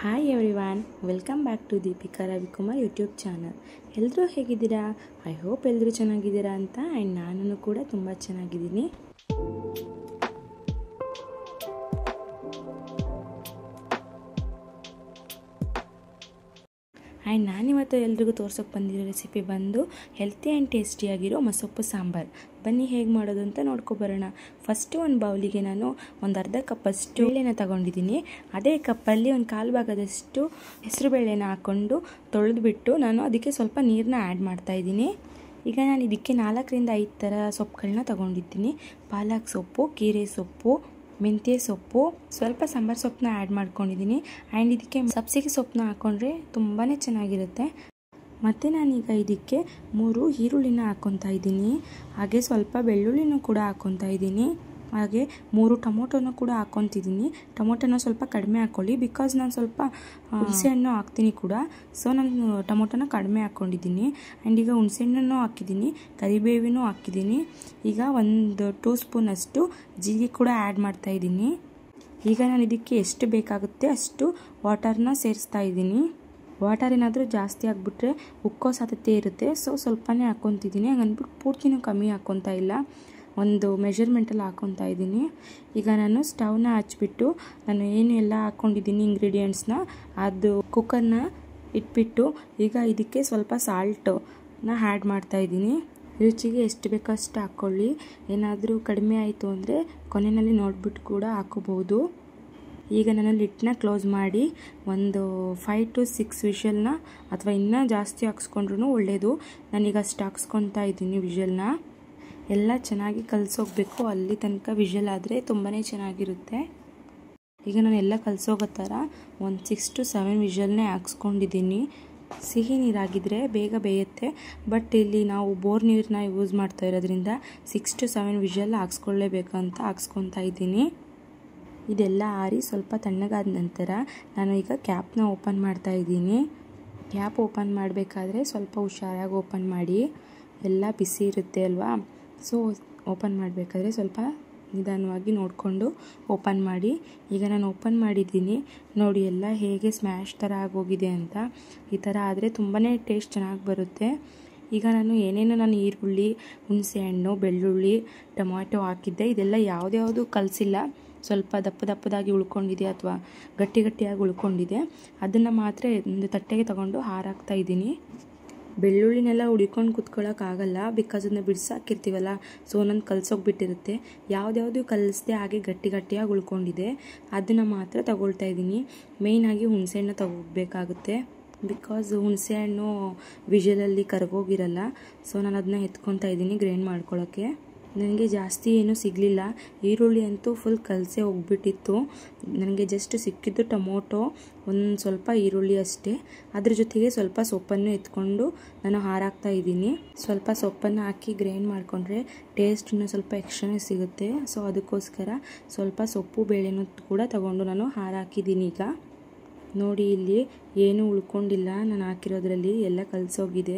Hi everyone, welcome back to Deepika Ravikumar YouTube channel. ಎಲ್ಲರೂ ಹೇಗಿದ್ದೀರಾ? I hope ಎಲ್ಲರೂ ಚೆನ್ನಾಗಿದ್ದೀರಾ ಅಂತ. ಆ್ಯಂಡ್ ನಾನು ಕೂಡ ತುಂಬ ಚೆನ್ನಾಗಿದ್ದೀನಿ. ಆ್ಯಂಡ್ ನಾನಿವತ್ತು ಎಲ್ರಿಗೂ ತೋರ್ಸೋಕೆ ಬಂದಿರೋ ರೆಸಿಪಿ ಬಂದು ಹೆಲ್ತಿ ಆ್ಯಂಡ್ ಟೇಸ್ಟಿಯಾಗಿರೋ ಮೊಸೊಪ್ಪು ಸಾಂಬಾರು. ಬನ್ನಿ ಹೇಗೆ ಮಾಡೋದು ಅಂತ ನೋಡ್ಕೊಬರೋಣ. ಫಸ್ಟು ಒಂದು ಬೌಲಿಗೆ ನಾನು ಒಂದು ಅರ್ಧ ಕಪ್ಪಷ್ಟು ಬೇಳೆನ ತಗೊಂಡಿದ್ದೀನಿ. ಅದೇ ಕಪ್ಪಲ್ಲಿ ಒಂದು ಕಾಲು ಭಾಗದಷ್ಟು ಹೆಸರುಬೇಳೆನ ಹಾಕ್ಕೊಂಡು ತೊಳೆದ್ಬಿಟ್ಟು ನಾನು ಅದಕ್ಕೆ ಸ್ವಲ್ಪ ನೀರನ್ನ ಆ್ಯಡ್ ಮಾಡ್ತಾಯಿದ್ದೀನಿ. ಈಗ ನಾನು ಇದಕ್ಕೆ 4ರಿಂದ 5 ಥರ ಸೊಪ್ಪುಗಳನ್ನ ತಗೊಂಡಿದ್ದೀನಿ. ಪಾಲಕ್ ಸೊಪ್ಪು, ಕೀರೆ ಸೊಪ್ಪು, ಮೆಂತ್ಯ ಸೊಪ್ಪು, ಸ್ವಲ್ಪ ಸಾಂಬಾರು ಸೊಪ್ಪನ್ನ ಆ್ಯಡ್ ಮಾಡ್ಕೊಂಡಿದ್ದೀನಿ. ಆ್ಯಂಡ್ ಇದಕ್ಕೆ ಸಬ್ಸಿಗೆ ಸೊಪ್ಪನ್ನ ಹಾಕ್ಕೊಂಡ್ರೆ ತುಂಬಾ ಚೆನ್ನಾಗಿರುತ್ತೆ. ಮತ್ತು ನಾನೀಗ ಇದಕ್ಕೆ 3 ಈರುಳ್ಳಿನ ಹಾಕ್ಕೊತಾ ಇದ್ದೀನಿ. ಹಾಗೆ ಸ್ವಲ್ಪ ಬೆಳ್ಳುಳ್ಳಿನೂ ಕೂಡ ಹಾಕ್ಕೊತಾ ಇದ್ದೀನಿ. ಹಾಗೆ 3 ಟೊಮೊಟೊನೂ ಕೂಡ ಹಾಕ್ಕೊತಿದ್ದೀನಿ. ಟೊಮೊಟೊನ ಸ್ವಲ್ಪ ಕಡಿಮೆ ಹಾಕ್ಕೊಳ್ಳಿ, ಬಿಕಾಸ್ ನಾನು ಸ್ವಲ್ಪ ಹುಣಸೆಹಣ್ಣು ಹಾಕ್ತೀನಿ ಕೂಡ. ಸೊ ನಾನು ಟೊಮೊಟೊನ ಕಡಿಮೆ ಹಾಕ್ಕೊಂಡಿದ್ದೀನಿ. ಆ್ಯಂಡ್ ಈಗ ಹುಣಸೆಹಣ್ಣು ಹಾಕಿದ್ದೀನಿ, ಕರಿಬೇವಿನೂ ಹಾಕಿದ್ದೀನಿ. ಈಗ 1 2 ಸ್ಪೂನಷ್ಟು ಜೀರಿಗೆ ಕೂಡ ಆ್ಯಡ್ ಮಾಡ್ತಾಯಿದ್ದೀನಿ. ಈಗ ನಾನು ಇದಕ್ಕೆ ಎಷ್ಟು ಬೇಕಾಗುತ್ತೆ ಅಷ್ಟು ವಾಟರ್ನ ಸೇರಿಸ್ತಾ ಇದ್ದೀನಿ. ವಾಟರ್ ಏನಾದರೂ ಜಾಸ್ತಿ ಆಗಿಬಿಟ್ರೆ ಉಕ್ಕೋ ಸಾಧ್ಯತೆ ಇರುತ್ತೆ. ಸೊ ಸ್ವಲ್ಪನೇ ಹಾಕ್ಕೊತಿದ್ದೀನಿ. ಹಂಗನ್ಬಿಟ್ಟು ಪೂರ್ತಿನೂ ಕಮ್ಮಿ ಹಾಕ್ಕೊತಾ ಇಲ್ಲ, ಒಂದು ಮೆಷರ್ಮೆಂಟಲ್ಲಿ ಹಾಕ್ಕೊತಾ ಇದ್ದೀನಿ. ಈಗ ನಾನು ಸ್ಟವ್ನ ಹಚ್ಬಿಟ್ಟು ನಾನು ಏನು ಎಲ್ಲ ಹಾಕ್ಕೊಂಡಿದ್ದೀನಿ ಇಂಗ್ರೀಡಿಯೆಂಟ್ಸ್ನ ಅದು ಕುಕ್ಕರ್ನ ಇಟ್ಬಿಟ್ಟು ಈಗ ಇದಕ್ಕೆ ಸ್ವಲ್ಪ ಸಾಲ್ಟನ್ನ ಆ್ಯಡ್ ಮಾಡ್ತಾಯಿದ್ದೀನಿ. ರುಚಿಗೆ ಎಷ್ಟು ಬೇಕೋ ಅಷ್ಟು ಹಾಕ್ಕೊಳ್ಳಿ. ಏನಾದರೂ ಕಡಿಮೆ ಆಯಿತು ಅಂದರೆ ಕೊನೆಯಲ್ಲಿ ನೋಡಿಬಿಟ್ಟು ಕೂಡ ಹಾಕೋಬೋದು. ಈಗ ನಾನು ಲಿಡ್ನ ಕ್ಲೋಸ್ ಮಾಡಿ ಒಂದು 5 to 6 ವಿಷಲ್ನ ಅಥವಾ ಇನ್ನೂ ಜಾಸ್ತಿ ಹಾಕ್ಸ್ಕೊಂಡ್ರೂ ಒಳ್ಳೆಯದು. ನಾನೀಗ ಅಷ್ಟು ಹಾಕ್ಸ್ಕೊತಾ ಇದ್ದೀನಿ ವಿಷಲ್ನ. ಎಲ್ಲ ಚೆನ್ನಾಗಿ ಕಲಸೋಗ್ಬೇಕು, ಅಲ್ಲಿ ತನಕ ವಿಷಲ್ ಆದರೆ ತುಂಬಾ ಚೆನ್ನಾಗಿರುತ್ತೆ. ಈಗ ನಾನು ಎಲ್ಲ ಕಲಸೋಗೋ ಥರ ಒಂದು 6 to 7 ವಿಷಲ್ನೇ ಹಾಕ್ಸ್ಕೊಂಡಿದ್ದೀನಿ. ಸಿಹಿ ನೀರಾಗಿದ್ದರೆ ಬೇಗ ಬೇಯುತ್ತೆ, ಬಟ್ ಇಲ್ಲಿ ನಾವು ಬೋರ್ ನೀರನ್ನ ಯೂಸ್ ಮಾಡ್ತಾ ಇರೋದ್ರಿಂದ 6 to 7 ವಿಷಲ್ ಹಾಕ್ಸ್ಕೊಳ್ಳೇಬೇಕಂತ ಹಾಕ್ಸ್ಕೊತಾ ಇದ್ದೀನಿ. ಇದೆಲ್ಲ ಆರಿ ಸ್ವಲ್ಪ ತಣ್ಣಗಾದ ನಂತರ ನಾನು ಈಗ ಕ್ಯಾಪ್ನ ಓಪನ್ ಮಾಡ್ತಾ ಇದ್ದೀನಿ. ಕ್ಯಾಪ್ ಓಪನ್ ಮಾಡಬೇಕಾದ್ರೆ ಸ್ವಲ್ಪ ಹುಷಾರಾಗಿ ಓಪನ್ ಮಾಡಿ, ಎಲ್ಲ ಬಿಸಿ ಇರುತ್ತೆ ಅಲ್ವಾ. ಸೊ ಓಪನ್ ಮಾಡಬೇಕಾದ್ರೆ ಸ್ವಲ್ಪ ನಿಧಾನವಾಗಿ ನೋಡಿಕೊಂಡು ಓಪನ್ ಮಾಡಿ. ಈಗ ನಾನು ಓಪನ್ ಮಾಡಿದ್ದೀನಿ, ನೋಡಿ ಎಲ್ಲ ಹೇಗೆ ಸ್ಮ್ಯಾಶ್ ಥರ ಆಗೋಗಿದೆ ಅಂತ. ಈ ಥರ ಆದರೆ ತುಂಬಾ ಟೇಸ್ಟ್ ಚೆನ್ನಾಗಿ ಬರುತ್ತೆ. ಈಗ ನಾನು ಏನೇನು ಈರುಳ್ಳಿ, ಹುಣಸೆಹಣ್ಣು, ಬೆಳ್ಳುಳ್ಳಿ, ಟೊಮ್ಯಾಟೊ ಹಾಕಿದ್ದೆ, ಇದೆಲ್ಲ ಯಾವುದ್ಯಾವುದು ಕಲಸಿಲ್ಲ. ಸ್ವಲ್ಪ ದಪ್ಪದಾಗಿ ಉಳ್ಕೊಂಡಿದೆ ಅಥವಾ ಗಟ್ಟಿಯಾಗಿ ಉಳ್ಕೊಂಡಿದೆ. ಅದನ್ನು ಮಾತ್ರ ಒಂದು ತಟ್ಟೆಗೆ ತಗೊಂಡು ಹಾರಾಕ್ತಾ ಇದ್ದೀನಿ. ಬೆಳ್ಳುಳ್ಳಿನೆಲ್ಲ ಹುಡ್ಕೊಂಡು ಕುತ್ಕೊಳ್ಳೋಕ್ಕಾಗಲ್ಲ, ಬಿಕಾಸ್ ಅದನ್ನ ಬಿಡಿಸಾಕಿರ್ತೀವಲ್ಲ. ಸೊ ನಾನು ಕಲಸೋಗ್ಬಿಟ್ಟಿರುತ್ತೆ. ಯಾವುದ್ಯಾವುದು ಕಲಿಸ್ದೆ ಹಾಗೆ ಗಟ್ಟಿಯಾಗಿ ಉಳ್ಕೊಂಡಿದೆ, ಅದನ್ನು ಮಾತ್ರ ತಗೊಳ್ತಾ ಇದ್ದೀನಿ. ಮೇಯ್ನಾಗಿ ಹುಣಸೆಹಣ್ಣು ತಗೋಬೇಕಾಗುತ್ತೆ, ಬಿಕಾಸ್ ಹುಣಸೆಹಣ್ಣು ವಿಷಲಲ್ಲಿ ಕರಗೋಗಿರಲ್ಲ. ಸೊ ನಾನು ಅದನ್ನ ಎತ್ಕೊತಾ ಇದ್ದೀನಿ ಗ್ರೈಂಡ್ ಮಾಡ್ಕೊಳ್ಳೋಕ್ಕೆ. ನನಗೆ ಜಾಸ್ತಿ ಏನೂ ಸಿಗಲಿಲ್ಲ. ಈರುಳ್ಳಿ ಅಂತೂ ಫುಲ್ ಕಲಸೇ ಹೋಗ್ಬಿಟ್ಟಿತ್ತು. ನನಗೆ ಜಸ್ಟ್ ಸಿಕ್ಕಿದ್ದು ಟೊಮೊಟೊ, ಒಂದು ಸ್ವಲ್ಪ ಈರುಳ್ಳಿ ಅಷ್ಟೇ. ಅದ್ರ ಜೊತೆಗೆ ಸ್ವಲ್ಪ ಸೊಪ್ಪನ್ನು ಎತ್ಕೊಂಡು ನಾನು ಹಾರಾಕ್ತಾ ಇದ್ದೀನಿ. ಸ್ವಲ್ಪ ಸೊಪ್ಪನ್ನು ಹಾಕಿ ಗ್ರೈಂಡ್ ಮಾಡಿಕೊಂಡ್ರೆ ಟೇಸ್ಟ್ ಇನ್ನೂ ಸ್ವಲ್ಪ ಎಕ್ಸ್ಟ್ರಾನೇ ಸಿಗುತ್ತೆ. ಸೊ ಅದಕ್ಕೋಸ್ಕರ ಸ್ವಲ್ಪ ಸೊಪ್ಪು ಬೇಳೆನೂ ಕೂಡ ತಗೊಂಡು ನಾನು ಹಾರಾಕಿದ್ದೀನಿ. ಈಗ ನೋಡಿ, ಇಲ್ಲಿ ಏನೂ ಉಳ್ಕೊಂಡಿಲ್ಲ ನಾನು ಹಾಕಿರೋದ್ರಲ್ಲಿ, ಎಲ್ಲ ಕಲಸೋಗಿದೆ.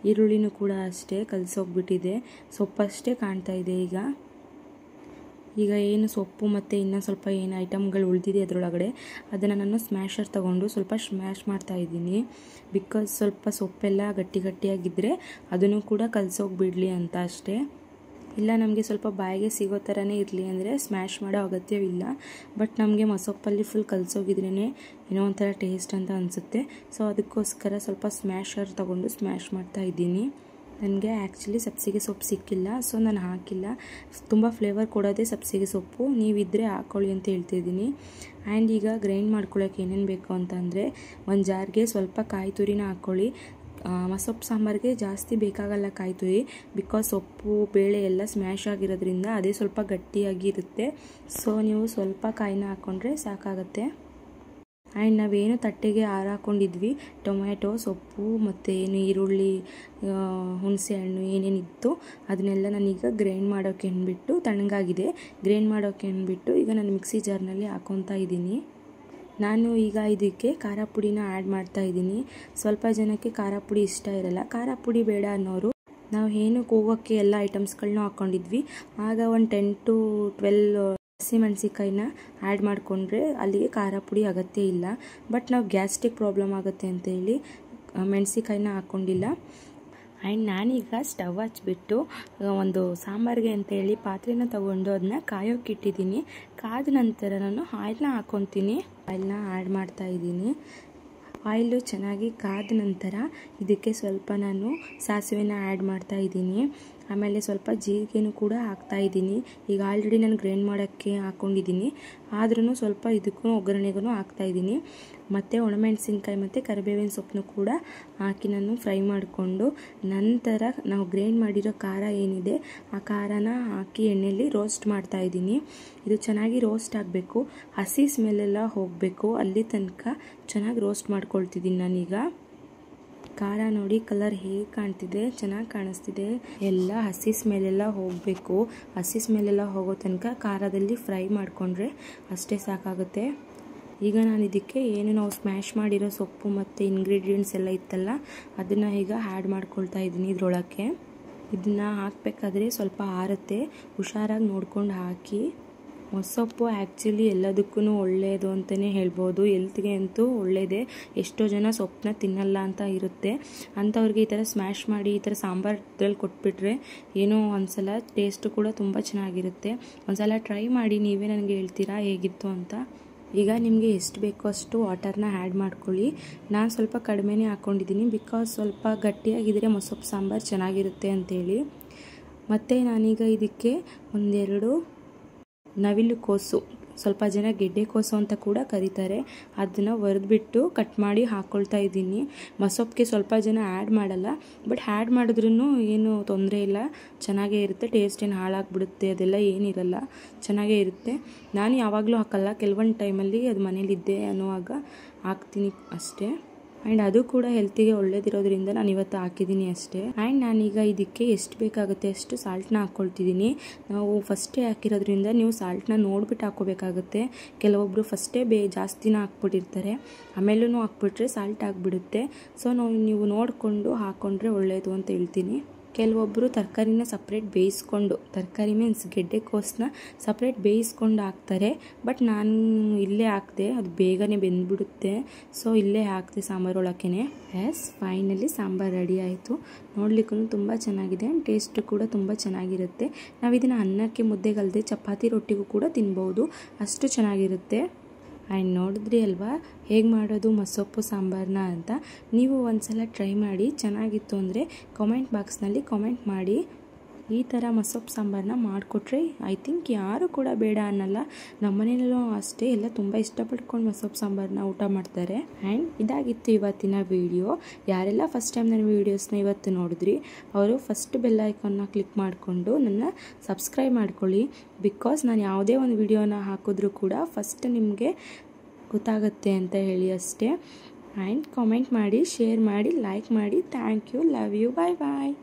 ಈರುಳ್ಳಿನೂ ಕೂಡ ಅಷ್ಟೇ ಕಲಸೋಗ್ಬಿಟ್ಟಿದೆ, ಸೊಪ್ಪಷ್ಟೇ ಕಾಣ್ತಾ ಇದೆ. ಈಗ ಏನು ಸೊಪ್ಪು ಮತ್ತು ಇನ್ನೊಂದು ಸ್ವಲ್ಪ ಏನು ಐಟಮ್ಗಳು ಉಳಿದಿದೆ ಅದರೊಳಗಡೆ, ಅದನ್ನು ನಾನು ಸ್ಮ್ಯಾಶರ್ ತೊಗೊಂಡು ಸ್ವಲ್ಪ ಸ್ಮ್ಯಾಶ್ ಮಾಡ್ತಾಯಿದ್ದೀನಿ. ಬಿಕಾಸ್ ಸ್ವಲ್ಪ ಸೊಪ್ಪೆಲ್ಲ ಗಟ್ಟಿಯಾಗಿದ್ದರೆ ಅದನ್ನು ಕೂಡ ಕಲಸೋಗ್ಬಿಡಲಿ ಅಂತ ಅಷ್ಟೇ. ಇಲ್ಲ ನಮಗೆ ಸ್ವಲ್ಪ ಬಾಯಿಗೆ ಸಿಗೋ ಥರನೇ ಇರಲಿ ಅಂದರೆ ಸ್ಮ್ಯಾಶ್ ಮಾಡೋ ಅಗತ್ಯವಿಲ್ಲ. ಬಟ್ ನಮಗೆ ಮೊಸೊಪ್ಪಲ್ಲಿ ಫುಲ್ ಕಲಸೋಗಿದ್ರೇ ಏನೋ ಒಂಥರ ಟೇಸ್ಟ್ ಅಂತ ಅನಿಸುತ್ತೆ. ಸೊ ಅದಕ್ಕೋಸ್ಕರ ಸ್ವಲ್ಪ ಸ್ಮ್ಯಾಶರ್ ತೊಗೊಂಡು ಸ್ಮ್ಯಾಶ್ ಮಾಡ್ತಾ ಇದ್ದೀನಿ. ನನಗೆ ಆ್ಯಕ್ಚುಲಿ ಸಬ್ಸಿಗೆ ಸೊಪ್ಪು ಸಿಕ್ಕಿಲ್ಲ, ಸೊ ನಾನು ಹಾಕಿಲ್ಲ. ತುಂಬ ಫ್ಲೇವರ್ ಕೊಡೋದೇ ಸಬ್ಸಿಗೆ ಸೊಪ್ಪು, ನೀವಿದ್ದರೆ ಹಾಕ್ಕೊಳ್ಳಿ ಅಂತ ಹೇಳ್ತಿದ್ದೀನಿ. ಆ್ಯಂಡ್ ಈಗ ಗ್ರೈಂಡ್ ಮಾಡ್ಕೊಳ್ಳೋಕೆ ಏನೇನು ಬೇಕು ಅಂತಂದರೆ, ಒಂದು ಜಾರ್ಗೆ ಸ್ವಲ್ಪ ಕಾಯಿ ತುರಿನ ಹಾಕ್ಕೊಳ್ಳಿ. ಮೊಸೊಪ್ಪು ಸಾಂಬಾರಿಗೆ ಜಾಸ್ತಿ ಬೇಕಾಗಲ್ಲ ಕಾಯಿ ತುರಿ, ಬಿಕಾಸ್ ಸೊಪ್ಪು ಬೇಳೆ ಎಲ್ಲ ಸ್ಮ್ಯಾಶ್ ಆಗಿರೋದ್ರಿಂದ ಅದೇ ಸ್ವಲ್ಪ ಗಟ್ಟಿಯಾಗಿರುತ್ತೆ. ಸೊ ನೀವು ಸ್ವಲ್ಪ ಕಾಯಿನ ಹಾಕ್ಕೊಂಡ್ರೆ ಸಾಕಾಗತ್ತೆ. ಆ್ಯಂಡ್ ನಾವೇನು ತಟ್ಟೆಗೆ ಹಾರಾಕೊಂಡಿದ್ವಿ, ಟೊಮ್ಯಾಟೊ, ಸೊಪ್ಪು ಮತ್ತು ಏನು ಈರುಳ್ಳಿ, ಹುಣಸೆಹಣ್ಣು ಏನೇನಿತ್ತು ಅದನ್ನೆಲ್ಲ ನಾನೀಗ ಗ್ರೈಂಡ್ ಮಾಡೋಕ್ಕೆ ಅಂದ್ಬಿಟ್ಟು, ತಣ್ಣಗಾಗಿದೆ ಗ್ರೈಂಡ್ ಮಾಡೋಕ್ಕೆ ಅಂದ್ಬಿಟ್ಟು ಈಗ ನಾನು ಮಿಕ್ಸಿ ಜಾರ್ನಲ್ಲಿ ಹಾಕ್ಕೊತಾ ಇದ್ದೀನಿ. ನಾನು ಈಗ ಇದಕ್ಕೆ ಖಾರ ಪುಡಿನ ಆ್ಯಡ್ ಮಾಡ್ತಾ ಇದ್ದೀನಿ. ಸ್ವಲ್ಪ ಜನಕ್ಕೆ ಖಾರ ಪುಡಿ ಇಷ್ಟ ಇರಲ್ಲ. ಖಾರ ಪುಡಿ ಬೇಡ ಅನ್ನೋರು ನಾವು ಏನು ಕೂಗೋಕ್ಕೆ ಎಲ್ಲ ಐಟಮ್ಸ್ಗಳನ್ನೂ ಹಾಕ್ಕೊಂಡಿದ್ವಿ. ಆಗ ಒಂದು 10 to 12 ಹಸಿಮೆಣಸಿಕಾಯಿನ ಆ್ಯಡ್ ಮಾಡಿಕೊಂಡ್ರೆ ಅಲ್ಲಿಗೆ ಖಾರ ಪುಡಿ ಅಗತ್ಯ ಇಲ್ಲ. ಬಟ್ ನಾವು ಗ್ಯಾಸ್ಟ್ರಿಕ್ ಪ್ರಾಬ್ಲಮ್ ಆಗುತ್ತೆ ಅಂತೇಳಿ ಮೆಣಸಿಕಾಯಿನ ಹಾಕ್ಕೊಂಡಿಲ್ಲ. ಆ್ಯಂಡ್ ನಾನೀಗ ಸ್ಟವ್ ಹಚ್ಬಿಟ್ಟು ಒಂದು ಸಾಂಬಾರಿಗೆ ಅಂತೇಳಿ ಪಾತ್ರೆನ ತೊಗೊಂಡು ಅದನ್ನ ಕಾಯೋಕೆ ಇಟ್ಟಿದ್ದೀನಿ. ಕಾದ ನಂತರ ನಾನು ಆಯಿಲ್ನ ಹಾಕ್ಕೊತೀನಿ. ಆಯಿಲ್ನ ಆ್ಯಡ್ ಮಾಡ್ತಾ ಇದ್ದೀನಿ. ಆಯಿಲು ಚೆನ್ನಾಗಿ ಕಾದ ನಂತರ ಇದಕ್ಕೆ ಸ್ವಲ್ಪ ನಾನು ಸಾಸಿವೆನ ಆ್ಯಡ್ ಮಾಡ್ತಾ ಇದ್ದೀನಿ. ಆಮೇಲೆ ಸ್ವಲ್ಪ ಜೀರಿಗೆನೂ ಕೂಡ ಹಾಕ್ತಾ ಇದ್ದೀನಿ. ಈಗ ಆಲ್ರೆಡಿ ನಾನು ಗ್ರೈಂಡ್ ಮಾಡೋಕ್ಕೆ ಹಾಕ್ಕೊಂಡಿದ್ದೀನಿ, ಆದ್ರೂ ಸ್ವಲ್ಪ ಇದಕ್ಕೂ ಒಗ್ಗರಣೆಗೂ ಹಾಕ್ತಾಯಿದ್ದೀನಿ. ಮತ್ತು ಒಣಮೆಣಸಿನ್ಕಾಯಿ ಮತ್ತು ಕರಿಬೇವಿನ ಸೊಪ್ಪನ್ನು ಕೂಡ ಹಾಕಿ ನಾನು ಫ್ರೈ ಮಾಡಿಕೊಂಡು ನಂತರ ನಾವು ಗ್ರೈಂಡ್ ಮಾಡಿರೋ ಖಾರ ಏನಿದೆ ಆ ಖಾರನ ಹಾಕಿ ಎಣ್ಣೆಯಲ್ಲಿ ರೋಸ್ಟ್ ಮಾಡ್ತಾಯಿದ್ದೀನಿ. ಇದು ಚೆನ್ನಾಗಿ ರೋಸ್ಟ್ ಆಗಬೇಕು, ಹಸಿ ಸ್ಮೆಲ್ಲೆಲ್ಲ ಹೋಗಬೇಕು, ಅಲ್ಲಿ ತನಕ ಚೆನ್ನಾಗಿ ರೋಸ್ಟ್ ಮಾಡ್ಕೊಳ್ತಿದ್ದೀನಿ ನಾನೀಗ. ಖಾರ ನೋಡಿ ಕಲರ್ ಹೇಗೆ ಕಾಣ್ತಿದೆ, ಚೆನ್ನಾಗಿ ಕಾಣಿಸ್ತಿದೆ. ಎಲ್ಲ ಹಸಿ ಸ್ಮೆಲ್ಲೆಲ್ಲ ಹೋಗಬೇಕು. ಹಸಿ ಸ್ಮೆಲ್ಲೆಲ್ಲ ಹೋಗೋ ತನಕ ಖಾರದಲ್ಲಿ ಫ್ರೈ ಮಾಡಿಕೊಂಡ್ರೆ ಅಷ್ಟೇ ಸಾಕಾಗುತ್ತೆ. ಈಗ ನಾನು ಇದಕ್ಕೆ ಏನು ನಾವು ಸ್ಮ್ಯಾಶ್ ಮಾಡಿರೋ ಸೊಪ್ಪು ಮತ್ತು ಇಂಗ್ರೀಡಿಯೆಂಟ್ಸ್ ಎಲ್ಲ ಇತ್ತಲ್ಲ ಅದನ್ನು ಈಗ ಆ್ಯಡ್ ಮಾಡ್ಕೊಳ್ತಾ ಇದ್ದೀನಿ ಇದರೊಳಕ್ಕೆ. ಇದನ್ನು ಹಾಕಬೇಕಾದ್ರೆ ಸ್ವಲ್ಪ ಆರುತ್ತೆ, ಹುಷಾರಾಗಿ ನೋಡ್ಕೊಂಡು ಹಾಕಿ. ಮೊಸಪ್ಪು ಆ್ಯಕ್ಚುಲಿ ಎಲ್ಲದಕ್ಕೂ ಒಳ್ಳೆಯದು ಅಂತಲೇ ಹೇಳ್ಬೋದು. ಹೆಲ್ತ್ಗೆ ಅಂತೂ ಒಳ್ಳೆಯದೇ. ಎಷ್ಟೋ ಜನ ಸೊಪ್ಪನ್ನ ತಿನ್ನಲ್ಲ ಅಂತ ಇರುತ್ತೆ, ಅಂಥವ್ರಿಗೆ ಈ ಥರ ಸ್ಮ್ಯಾಶ್ ಮಾಡಿ ಈ ಥರ ಸಾಂಬಾರಲ್ಲಿ ಕೊಟ್ಬಿಟ್ರೆ ಏನೋ ಒಂದ್ಸಲ ಟೇಸ್ಟು ಕೂಡ ತುಂಬ ಚೆನ್ನಾಗಿರುತ್ತೆ. ಒಂದ್ಸಲ ಟ್ರೈ ಮಾಡಿ, ನೀವೇ ನನಗೆ ಹೇಳ್ತೀರಾ ಹೇಗಿತ್ತು ಅಂತ. ಈಗ ನಿಮಗೆ ಎಷ್ಟು ಬೇಕೋ ಅಷ್ಟು ವಾಟರ್ನ ಆ್ಯಡ್ ಮಾಡ್ಕೊಳ್ಳಿ. ನಾನು ಸ್ವಲ್ಪ ಕಡಿಮೆನೇ ಹಾಕ್ಕೊಂಡಿದ್ದೀನಿ, ಬಿಕಾಸ್ ಸ್ವಲ್ಪ ಗಟ್ಟಿಯಾಗಿದ್ದರೆ ಮೊಸಪ್ಪು ಸಾಂಬಾರು ಚೆನ್ನಾಗಿರುತ್ತೆ ಅಂಥೇಳಿ. ಮತ್ತು ನಾನೀಗ ಇದಕ್ಕೆ ಒಂದೆರಡು ನವಿಲು ಕೋಸು, ಸ್ವಲ್ಪ ಜನ ಗೆಡ್ಡೆ ಕೋಸು ಅಂತ ಕೂಡ ಕರೀತಾರೆ, ಅದನ್ನು ಒರೆದ್ಬಿಟ್ಟು ಕಟ್ ಮಾಡಿ ಹಾಕ್ಕೊಳ್ತಾ ಇದ್ದೀನಿ. ಮೊಸಪ್ಪಿಗೆ ಸ್ವಲ್ಪ ಜನ ಆ್ಯಡ್ ಮಾಡಲ್ಲ, ಬಟ್ ಆ್ಯಡ್ ಮಾಡಿದ್ರೂ ಏನು ತೊಂದರೆ ಇಲ್ಲ, ಚೆನ್ನಾಗೇ ಇರುತ್ತೆ. ಟೇಸ್ಟ್ ಏನು ಹಾಳಾಗ್ಬಿಡುತ್ತೆ ಅದೆಲ್ಲ ಏನಿರಲ್ಲ, ಚೆನ್ನಾಗೇ ಇರುತ್ತೆ. ನಾನು ಯಾವಾಗಲೂ ಹಾಕಲ್ಲ, ಕೆಲವೊಂದು ಟೈಮಲ್ಲಿ ಅದು ಮನೇಲಿದ್ದೆ ಅನ್ನುವಾಗ ಹಾಕ್ತೀನಿ ಅಷ್ಟೇ. ಆ್ಯಂಡ್ ಅದು ಕೂಡ ಹೆಲ್ತಿಗೆ ಒಳ್ಳೇದಿರೋದ್ರಿಂದ ನಾನು ಇವತ್ತು ಹಾಕಿದ್ದೀನಿ ಅಷ್ಟೇ. ಆ್ಯಂಡ್ ನಾನೀಗ ಇದಕ್ಕೆ ಎಷ್ಟು ಬೇಕಾಗುತ್ತೆ ಅಷ್ಟು ಸಾಲ್ಟ್ನ ಹಾಕ್ಕೊಳ್ತಿದ್ದೀನಿ. ನಾವು ಫಸ್ಟೇ ಹಾಕಿರೋದ್ರಿಂದ ನೀವು ಸಾಲ್ಟ್ನ ನೋಡ್ಬಿಟ್ಟು ಹಾಕ್ಕೋಬೇಕಾಗುತ್ತೆ. ಕೆಲವೊಬ್ಬರು ಫಸ್ಟೇ ಜಾಸ್ತಿನ ಹಾಕ್ಬಿಟ್ಟಿರ್ತಾರೆ, ಆಮೇಲೂ ಹಾಕ್ಬಿಟ್ರೆ ಸಾಲ್ಟ್ ಆಗಿಬಿಡುತ್ತೆ. ಸೊ ನೀವು ನೋಡಿಕೊಂಡು ಹಾಕ್ಕೊಂಡ್ರೆ ಒಳ್ಳೆಯದು ಅಂತ ಹೇಳ್ತೀನಿ. ಕೆಲವೊಬ್ಬರು ತರಕಾರಿನ ಸಪ್ರೇಟ್ ಬೇಯಿಸ್ಕೊಂಡು, ತರಕಾರಿ ಮೀನ್ಸ್ ಗೆಡ್ಡೆ ಕೋಸನ್ನ ಸಪ್ರೇಟ್ ಬೇಯಿಸ್ಕೊಂಡು ಹಾಕ್ತಾರೆ, ಬಟ್ ನಾನು ಇಲ್ಲೇ ಹಾಕಿದೆ, ಅದು ಬೇಗನೆ ಬೆಂದ್ಬಿಡುತ್ತೆ. ಸೊ ಇಲ್ಲೇ ಹಾಕಿದೆ ಸಾಂಬಾರೊಳಕ್ಕೇ. ಫೈನಲಿ ಸಾಂಬಾರು ರೆಡಿ ಆಯಿತು. ನೋಡ್ಲಿಕ್ಕೂ ತುಂಬ ಚೆನ್ನಾಗಿದೆ, ಟೇಸ್ಟು ಕೂಡ ತುಂಬ ಚೆನ್ನಾಗಿರುತ್ತೆ. ನಾವು ಇದನ್ನು ಅನ್ನಕ್ಕೆ ಮುದ್ದೆಗಲ್ಲದೆ ಚಪಾತಿ ರೊಟ್ಟಿಗೂ ಕೂಡ ತಿನ್ಬೋದು, ಅಷ್ಟು ಚೆನ್ನಾಗಿರುತ್ತೆ. ಆ್ಯಂಡ್ ನೋಡಿದ್ರಿ ಅಲ್ವಾ ಹೇಗೆ ಮಾಡೋದು ಮೊಸಪ್ಪು ಸಾಂಬಾರನ್ನ ಅಂತ. ನೀವು ಒಂದ್ಸಲ ಟ್ರೈ ಮಾಡಿ, ಚೆನ್ನಾಗಿತ್ತು ಅಂದರೆ ಕಾಮೆಂಟ್ ಬಾಕ್ಸ್ನಲ್ಲಿ ಕಾಮೆಂಟ್ ಮಾಡಿ. ಈ ಥರ ಮೊಸಪ್ಪು ಸಾಂಬಾರನ್ನ ಮಾಡಿಕೊಟ್ರೆ ಐ ಥಿಂಕ್ ಯಾರು ಕೂಡ ಬೇಡ ಅನ್ನಲ್ಲ. ನಮ್ಮ ಮನೆಯಲ್ಲೂ ಅಷ್ಟೇ, ಎಲ್ಲ ತುಂಬ ಇಷ್ಟಪಡ್ಕೊಂಡು ಮೊಸಪ್ಪು ಸಾಂಬಾರನ್ನ ಊಟ ಮಾಡ್ತಾರೆ. ಆ್ಯಂಡ್ ಇದಾಗಿತ್ತು ಇವತ್ತಿನ ವಿಡಿಯೋ. ಯಾರೆಲ್ಲ ಫಸ್ಟ್ ಟೈಮ್ ನನ್ನ ವೀಡಿಯೋಸ್ನ ಇವತ್ತು ನೋಡಿದ್ರಿ ಅವರು ಫಸ್ಟ್ ಬೆಲ್ ಐಕಾನ್ನ ಕ್ಲಿಕ್ ಮಾಡಿಕೊಂಡು ನನ್ನ ಸಬ್ಸ್ಕ್ರೈಬ್ ಮಾಡ್ಕೊಳ್ಳಿ. ಬಿಕಾಸ್ ನಾನು ಯಾವುದೇ ಒಂದು ವಿಡಿಯೋನ ಹಾಕಿದ್ರೂ ಕೂಡ ಫಸ್ಟ್ ನಿಮಗೆ ಗೊತ್ತಾಗುತ್ತೆ ಅಂತ ಹೇಳಿ ಅಷ್ಟೇ. ಆ್ಯಂಡ್ ಕಾಮೆಂಟ್ ಮಾಡಿ, ಶೇರ್ ಮಾಡಿ, ಲೈಕ್ ಮಾಡಿ. Thank you, love you, bye bye.